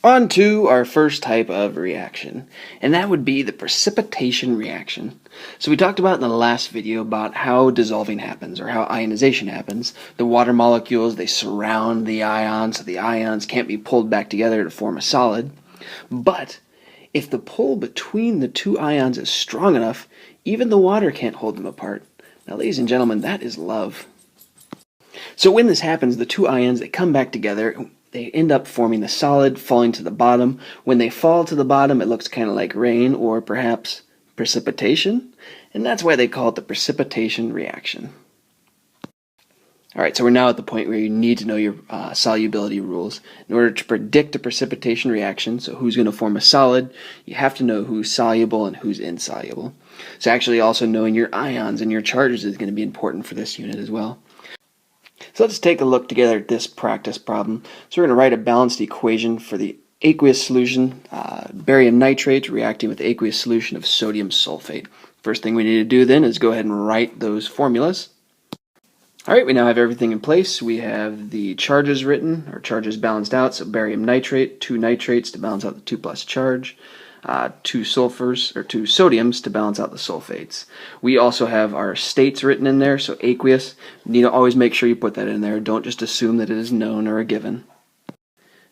On to our first type of reaction, and that would be the precipitation reaction. So we talked about in the last video about how dissolving happens, or how ionization happens. The water molecules, they surround the ions, so the ions can't be pulled back together to form a solid. But if the pull between the two ions is strong enough, even the water can't hold them apart. Now, ladies and gentlemen, that is love. So when this happens, the two ions, they come back together. They end up forming the solid, falling to the bottom. When they fall to the bottom, it looks kind of like rain or perhaps precipitation, and that's why they call it the precipitation reaction. Alright, so we're now at the point where you need to know your solubility rules. In order to predict a precipitation reaction, so who's going to form a solid, you have to know who's soluble and who's insoluble. So actually also knowing your ions and your charges is going to be important for this unit as well. So let's take a look together at this practice problem. So we're going to write a balanced equation for the aqueous solution, barium nitrate reacting with aqueous solution of sodium sulfate. First thing we need to do then is go ahead and write those formulas. Alright, we now have everything in place. We have the charges written, or charges balanced out, so barium nitrate, 2 nitrates to balance out the 2 plus charge. 2 sulfurs, or 2 sodiums to balance out the sulfates. We also have our states written in there, so aqueous. You need to always make sure you put that in there. Don't just assume that it is known or a given.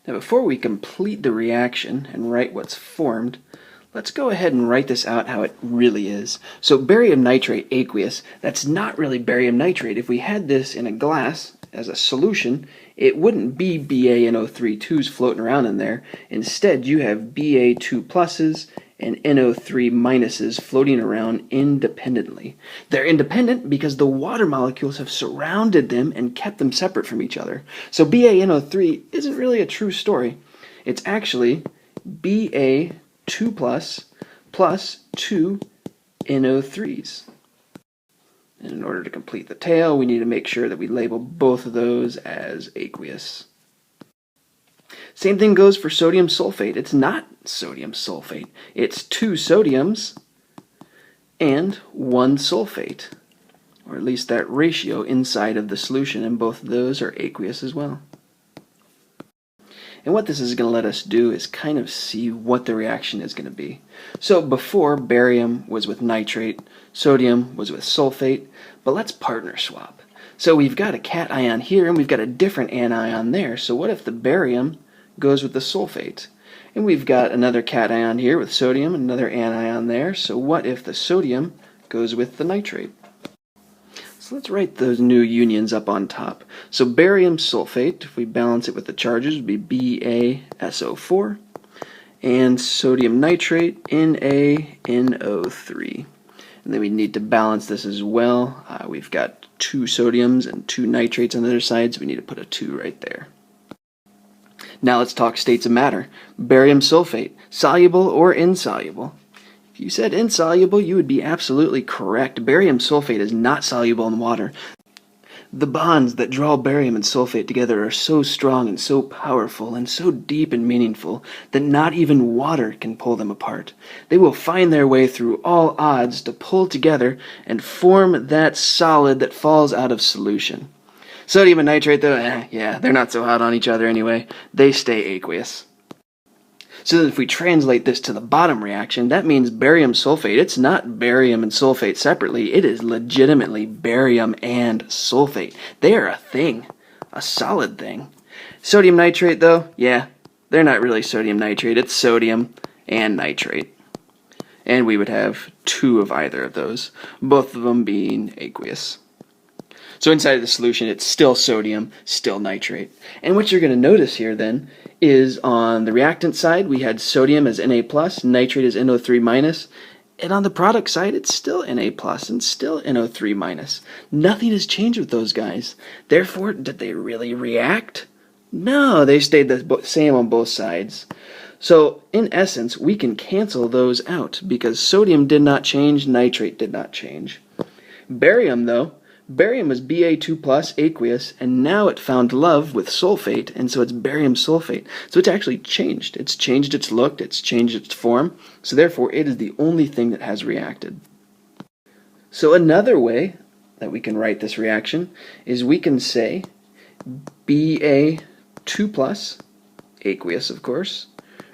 Now before we complete the reaction and write what's formed, let's go ahead and write this out how it really is. So barium nitrate, aqueous, that's not really barium nitrate. If we had this in a glass as a solution, it wouldn't be BaNO3 2s floating around in there. Instead, you have Ba2 pluses and NO3 minuses floating around independently. They're independent because the water molecules have surrounded them and kept them separate from each other. So BaNO3 isn't really a true story. It's actually Ba2 plus 2 NO3s. And in order to complete the tail, we need to make sure that we label both of those as aqueous. Same thing goes for sodium sulfate. It's not sodium sulfate. It's 2 sodiums and 1 sulfate, or at least that ratio inside of the solution, and both of those are aqueous as well. And what this is going to let us do is kind of see what the reaction is going to be. So before, barium was with nitrate, sodium was with sulfate, but let's partner swap. So we've got a cation here and we've got a different anion there. So what if the barium goes with the sulfate? And we've got another cation here with sodium, another anion there. So what if the sodium goes with the nitrate? So let's write those new unions up on top. So barium sulfate, if we balance it with the charges, would be BaSO4, and sodium nitrate, NaNO3. And then we need to balance this as well. We've got 2 sodiums and 2 nitrates on the other side, so we need to put a 2 right there. Now let's talk states of matter. Barium sulfate, soluble or insoluble? If you said insoluble, you would be absolutely correct. Barium sulfate is not soluble in water. The bonds that draw barium and sulfate together are so strong and so powerful and so deep and meaningful that not even water can pull them apart. They will find their way through all odds to pull together and form that solid that falls out of solution. Sodium and nitrate, though, yeah, they're not so hot on each other anyway. They stay aqueous. So that if we translate this to the bottom reaction, that means barium sulfate. It's not barium and sulfate separately. It is legitimately barium and sulfate. They are a thing, a solid thing. Sodium nitrate, though, yeah, they're not really sodium nitrate. It's sodium and nitrate. And we would have 2 of either of those, both of them being aqueous. So inside of the solution, it's still sodium, still nitrate. And what you're going to notice here then is on the reactant side, we had sodium as Na+, nitrate as NO3-, and on the product side, it's still Na+ and still NO3-. Nothing has changed with those guys. Therefore, did they really react? No, they stayed the same on both sides. So, in essence, we can cancel those out because sodium did not change, nitrate did not change. Barium, though, barium was Ba2+ aqueous, and now it found love with sulfate, and so it's barium sulfate. So it's actually changed. It's changed its look, it's changed its form, so therefore it is the only thing that has reacted. So another way that we can write this reaction is we can say Ba2+, aqueous of course,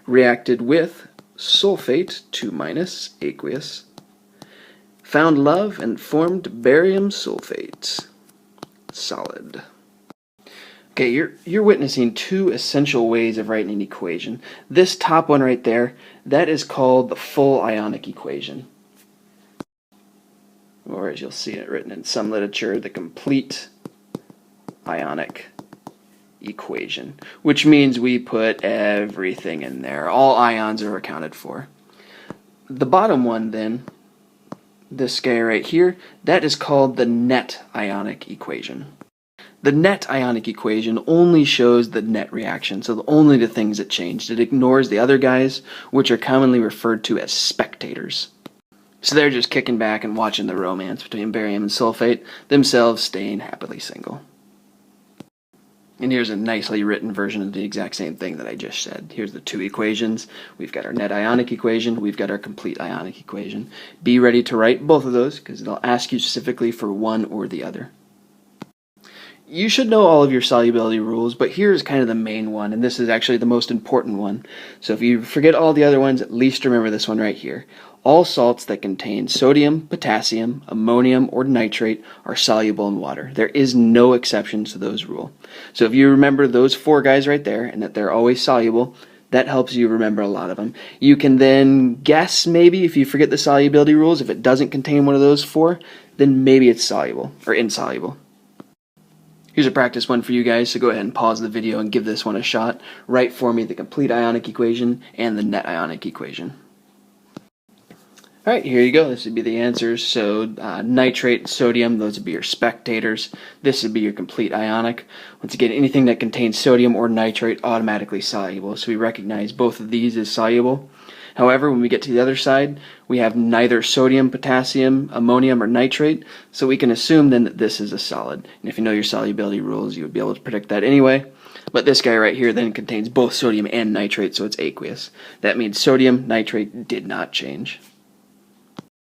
reacted with sulfate, 2-, aqueous, found love and formed barium sulfate, solid. Okay, you're witnessing two essential ways of writing an equation. This top one right there, that is called the full ionic equation. Or as you'll see it written in some literature, the complete ionic equation, which means we put everything in there. All ions are accounted for. The bottom one then, this guy right here, that is called the net ionic equation. The net ionic equation only shows the net reaction, so only the things that changed. It ignores the other guys, which are commonly referred to as spectators. So they're just kicking back and watching the romance between barium and sulfate, themselves staying happily single. And here's a nicely written version of the exact same thing that I just said. Here's the two equations. We've got our net ionic equation. We've got our complete ionic equation. Be ready to write both of those because they'll ask you specifically for one or the other. You should know all of your solubility rules, but here's kind of the main one, and this is actually the most important one. So if you forget all the other ones, at least remember this one right here. All salts that contain sodium, potassium, ammonium, or nitrate are soluble in water. There is no exceptions to those rules. So if you remember those four guys right there, and that they're always soluble, that helps you remember a lot of them. You can then guess maybe if you forget the solubility rules, if it doesn't contain one of those four, then maybe it's soluble or insoluble. Here's a practice one for you guys, so go ahead and pause the video and give this one a shot. Write for me the complete ionic equation and the net ionic equation. Alright, here you go. This would be the answers. So nitrate, sodium, those would be your spectators. This would be your complete ionic. Once again, anything that contains sodium or nitrate, automatically soluble. So we recognize both of these as soluble. However, when we get to the other side, we have neither sodium, potassium, ammonium, or nitrate, so we can assume then that this is a solid. And if you know your solubility rules, you would be able to predict that anyway. But this guy right here then contains both sodium and nitrate, so it's aqueous. That means sodium, nitrate did not change.